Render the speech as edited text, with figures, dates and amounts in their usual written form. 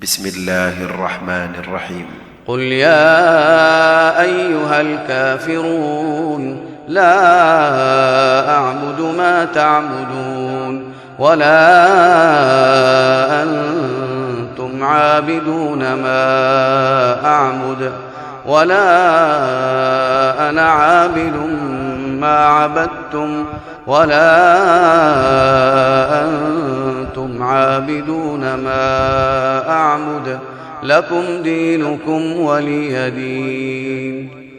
بسم الله الرحمن الرحيم. قل يا أيها الكافرون لا أعبد ما تعبدون ولا أنتم عابدون ما أعبد ولا أنا عابد ما عبدتم ولا أنتم عابدون ما أعبد لكم دينكم ولي دين.